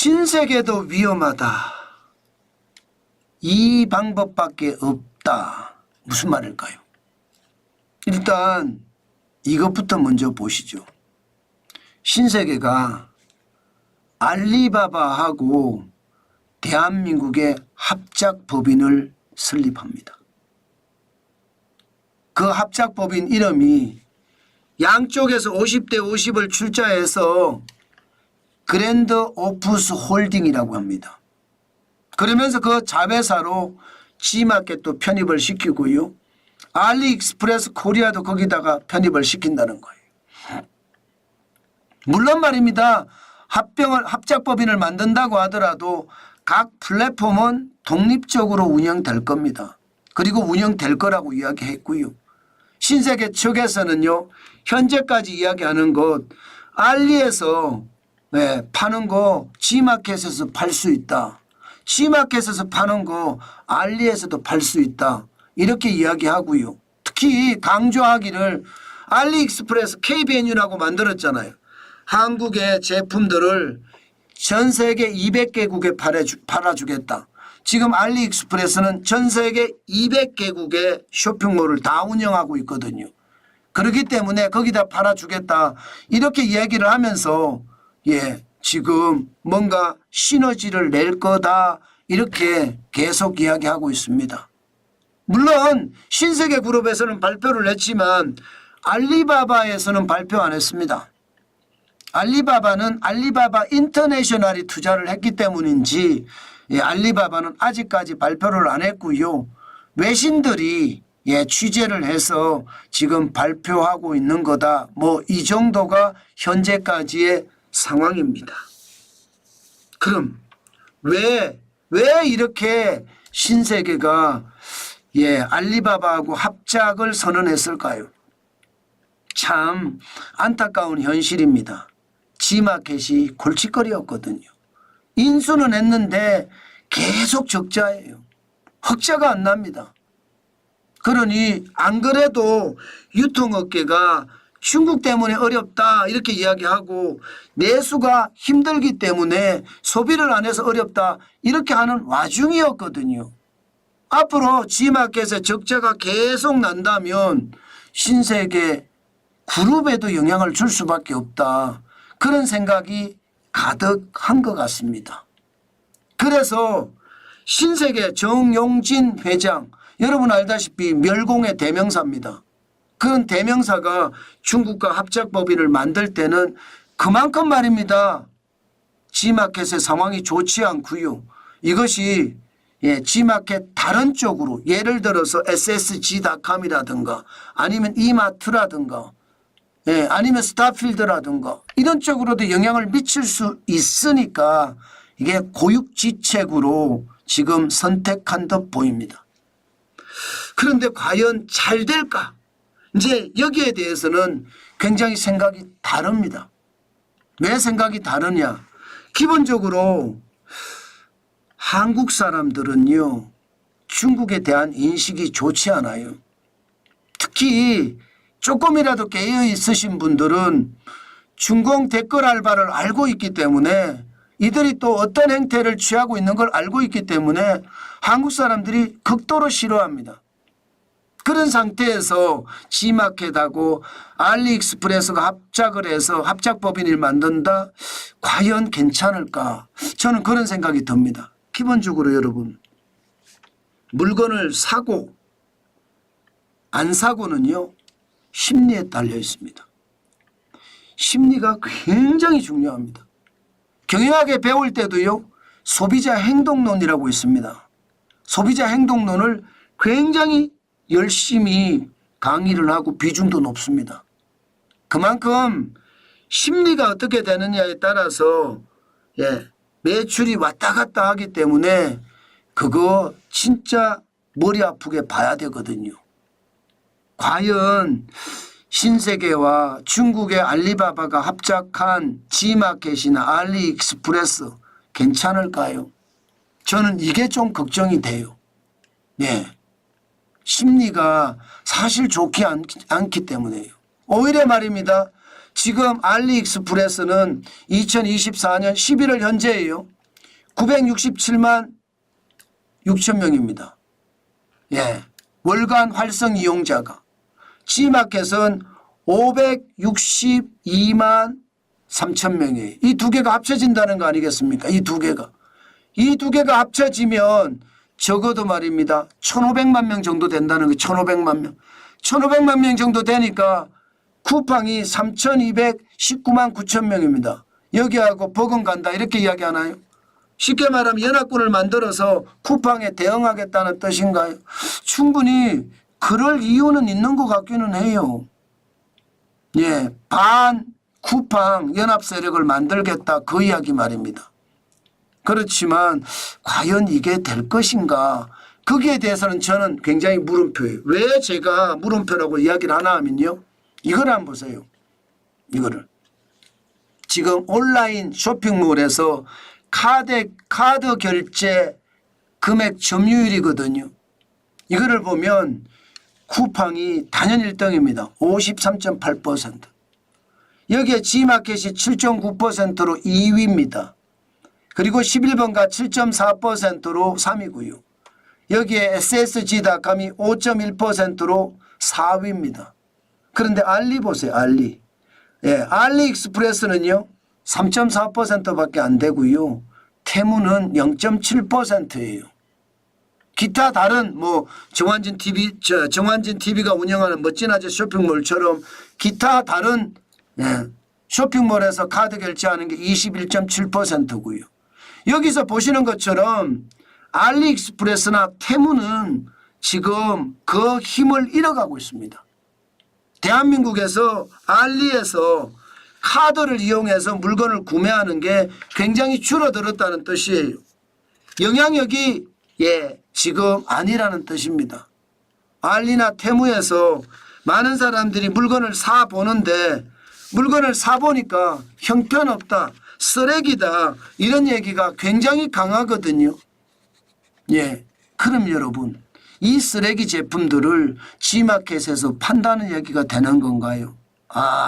신세계도 위험하다. 이 방법밖에 없다. 무슨 말일까요? 일단 이것부터 먼저 보시죠. 신세계가 알리바바하고 대한민국의 합작법인을 설립합니다. 그 합작법인 이름이 양쪽에서 50대 50을 출자해서 그랜드 오프스 홀딩이라고 합니다. 그러면서 그 자회사로 G마켓도 편입을 시키고요. 알리익스프레스 코리아도 거기다가 편입을 시킨다는 거예요. 물론 말입니다. 합작법인을 만든다고 하더라도 각 플랫폼은 독립적으로 운영될 겁니다. 그리고 운영될 거라고 이야기했고요. 신세계 측에서는요. 현재까지 이야기하는 것 알리에서 파는 거 G마켓에서 팔 수 있다. G마켓에서 파는 거 알리에서도 팔 수 있다. 이렇게 이야기하고요. 특히 강조하기를 알리익스프레스 KBNU라고 만들었잖아요. 한국의 제품들을 전 세계 200개국에 팔아주겠다. 지금 알리익스프레스는 전 세계 200개국의 쇼핑몰을 다 운영하고 있거든요. 그렇기 때문에 거기다 팔아주겠다. 이렇게 이야기를 하면서 지금 뭔가 시너지를 낼 거다. 이렇게 계속 이야기하고 있습니다. 물론 신세계 그룹에서는 발표를 했지만 알리바바에서는 발표 안 했습니다. 알리바바는 알리바바 인터내셔널이 투자를 했기 때문인지 알리바바는 아직까지 발표를 안 했고요. 외신들이 취재를 해서 지금 발표하고 있는 거다. 뭐 이 정도가 현재까지의 상황입니다. 그럼 왜 이렇게 신세계가 알리바바하고 합작을 선언했을까요? 참 안타까운 현실입니다. G마켓이 골칫거리였거든요. 인수는 했는데 계속 적자예요. 흑자가 안 납니다. 그러니 안 그래도 유통업계가 중국 때문에 어렵다 이렇게 이야기하고 내수가 힘들기 때문에 소비를 안 해서 어렵다 이렇게 하는 와중이었거든요. 앞으로 G마켓에 적자가 계속 난다면 신세계 그룹에도 영향을 줄 수밖에 없다. 그런 생각이 가득한 것 같습니다. 그래서 신세계 정용진 회장 여러분 알다시피 멸공의 대명사입니다. 그런 대명사가 중국과 합작법인을 만들 때는 그만큼 말입니다. G마켓의 상황이 좋지 않고요. 이것이 G마켓 다른 쪽으로 예를 들어서 ssg.com이라든가 아니면 이마트라든가 아니면 스타필드라든가 이런 쪽으로도 영향을 미칠 수 있으니까 이게 고육지책으로 지금 선택한 듯 보입니다. 그런데 과연 잘 될까? 이제 여기에 대해서는 굉장히 생각이 다릅니다. 왜 생각이 다르냐? 기본적으로 한국 사람들은요. 중국에 대한 인식이 좋지 않아요. 특히 조금이라도 깨어 있으신 분들은 중공 댓글 알바를 알고 있기 때문에 이들이 또 어떤 행태를 취하고 있는 걸 알고 있기 때문에 한국 사람들이 극도로 싫어합니다. 그런 상태에서 G마켓하고 알리익스프레스가 합작을 해서 합작법인을 만든다? 과연 괜찮을까? 저는 그런 생각이 듭니다. 기본적으로 여러분 물건을 사고 안 사고는요. 심리에 딸려 있습니다. 심리가 굉장히 중요합니다. 경영학에 배울 때도요. 소비자 행동론이라고 있습니다. 소비자 행동론을 굉장히 열심히 강의를 하고 비중도 높습니다. 그만큼 심리가 어떻게 되느냐에 따라서 매출이 왔다 갔다 하기 때문에 그거 진짜 머리 아프게 봐야 되거든요. 과연 신세계와 중국의 알리바바가 합작한 G마켓이나 알리익스프레스 괜찮을까요? 저는 이게 좀 걱정이 돼요. 심리가 사실 좋지 않기 때문에요. 오히려 말입니다. 지금 알리익스프레스는 2024년 11월 현재예요. 967만 6천 명입니다. 예, 월간 활성 이용자가. G마켓은 562만 3천 명이에요. 이 두 개가 합쳐진다는 거 아니겠습니까? 이 두 개가. 이 두 개가 합쳐지면 적어도 말입니다. 1,500만 명 정도 된다는 거. 1,500만 명. 1,500만 명 정도 되니까 쿠팡이 3,219만 9천 명입니다. 여기하고 버금간다 이렇게 이야기하나요? 쉽게 말하면 연합군을 만들어서 쿠팡에 대응하겠다는 뜻인가요? 충분히 그럴 이유는 있는 것 같기는 해요. 예, 반 쿠팡 연합 세력을 만들겠다 그 이야기 말입니다. 그렇지만 과연 이게 될 것인가? 거기에 대해서는 저는 굉장히 물음표예요. 왜 제가 물음표라고 이야기를 하나 하면요. 이걸 한번 보세요. 이거를. 지금 온라인 쇼핑몰에서 카드 결제 금액 점유율이거든요. 이거를 보면 쿠팡이 단연 1등입니다. 53.8%. 여기에 G마켓이 7.9%로 2위입니다. 그리고 11번가 7.4%로 3위고요. 여기에 SSG닷컴이 5.1%로 4위입니다. 그런데 알리 보세요. 알리. 예, 알리익스프레스는요. 3.4%밖에 안 되고요. 테무는 0.7%예요. 기타 다른 뭐 정환진 TV가 운영하는 멋진 아재 쇼핑몰처럼 기타 다른 쇼핑몰에서 카드 결제하는 게 21.7%고요. 여기서 보시는 것처럼 알리익스프레스나 테무는 지금 그 힘을 잃어가고 있습니다. 대한민국에서 알리에서 카드를 이용해서 물건을 구매하는 게 굉장히 줄어들었다는 뜻이에요. 영향력이 지금 아니라는 뜻입니다. 알리나 테무에서 많은 사람들이 물건을 사보는데 물건을 사보니까 형편없다, 쓰레기다 이런 얘기가 굉장히 강하거든요. 예, 그럼 여러분 이 쓰레기 제품들을 G마켓에서 판다는 얘기가 되는 건가요?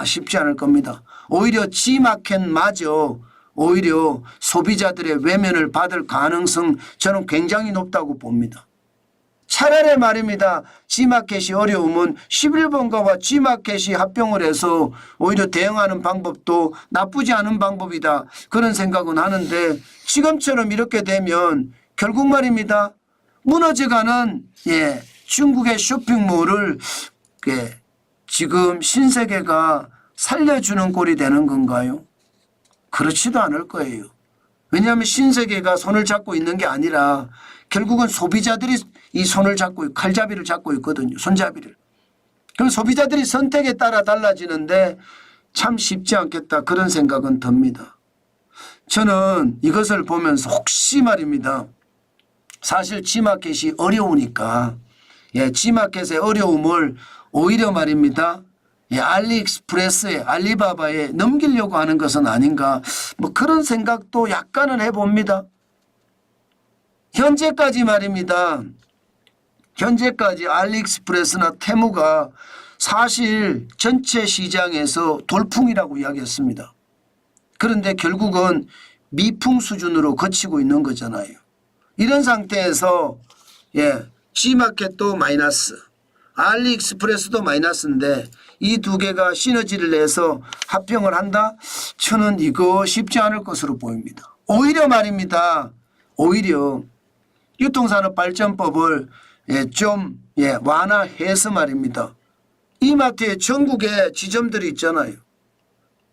쉽지 않을 겁니다. 오히려 G마켓마저 오히려 소비자들의 외면을 받을 가능성 저는 굉장히 높다고 봅니다. 차라리 말입니다. G마켓이 어려우면 11번가와 G마켓이 합병을 해서 오히려 대응하는 방법도 나쁘지 않은 방법이다. 그런 생각은 하는데 지금처럼 이렇게 되면 결국 말입니다. 무너져가는 중국의 쇼핑몰을 지금 신세계가 살려주는 꼴이 되는 건가요? 그렇지도 않을 거예요. 왜냐하면 신세계가 손을 잡고 있는 게 아니라 결국은 소비자들이 이 손을 잡고 칼잡이를 잡고 있거든요. 손잡이를. 그럼 소비자들이 선택에 따라 달라지는데 참 쉽지 않겠다 그런 생각은 듭니다. 저는 이것을 보면서 혹시 말입니다. 사실 G마켓이 어려우니까 G마켓의 어려움을 오히려 말입니다. 알리익스프레스에 알리바바에 넘기려고 하는 것은 아닌가 뭐 그런 생각도 약간은 해봅니다. 현재까지 말입니다. 현재까지 알리익스프레스나 테무가 사실 전체 시장에서 돌풍이라고 이야기했습니다. 그런데 결국은 미풍 수준으로 거치고 있는 거잖아요. 이런 상태에서 G마켓도 마이너스, 알리익스프레스도 마이너스인데 이 두 개가 시너지를 내서 합병을 한다? 저는 이거 쉽지 않을 것으로 보입니다. 오히려 말입니다. 오히려 유통산업발전법을 좀 완화해서 말입니다. 이마트에 전국에 지점들이 있잖아요.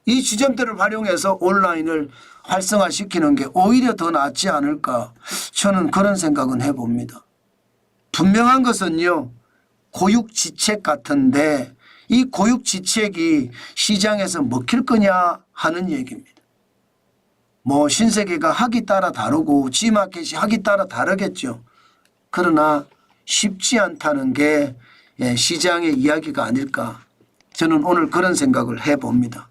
이 지점들을 활용해서 온라인을 활성화시키는 게 오히려 더 낫지 않을까 저는 그런 생각은 해봅니다. 분명한 것은요. 고육지책 같은데 이 고육지책이 시장에서 먹힐 거냐 하는 얘기입니다. 뭐 신세계가 하기 따라 다르고 G마켓이 하기 따라 다르겠죠. 그러나 쉽지 않다는 게 시장의 이야기가 아닐까 저는 오늘 그런 생각을 해봅니다.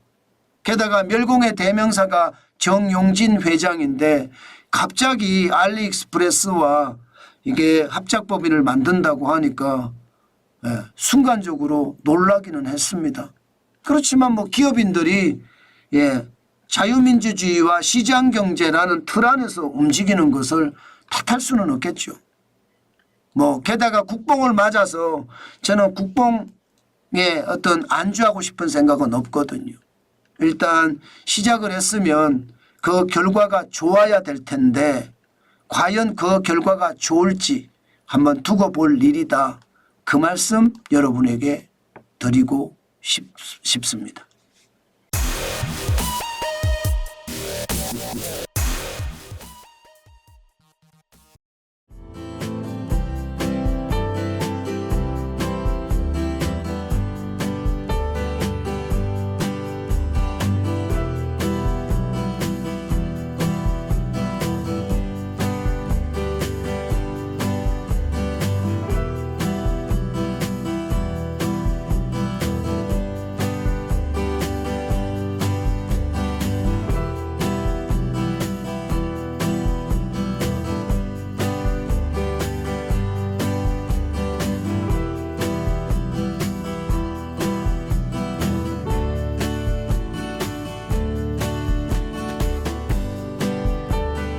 게다가 멸공의 대명사가 정용진 회장인데 갑자기 알리익스프레스와 이게 합작법인을 만든다고 하니까 순간적으로 놀라기는 했습니다. 그렇지만 뭐 기업인들이 자유민주주의와 시장경제라는 틀 안에서 움직이는 것을 탓할 수는 없겠죠. 뭐 게다가 국뽕을 맞아서 저는 국뽕에 어떤 안주하고 싶은 생각은 없거든요. 일단 시작을 했으면 그 결과가 좋아야 될 텐데 과연 그 결과가 좋을지 한번 두고 볼 일이다. 그 말씀 여러분에게 드리고 싶습니다.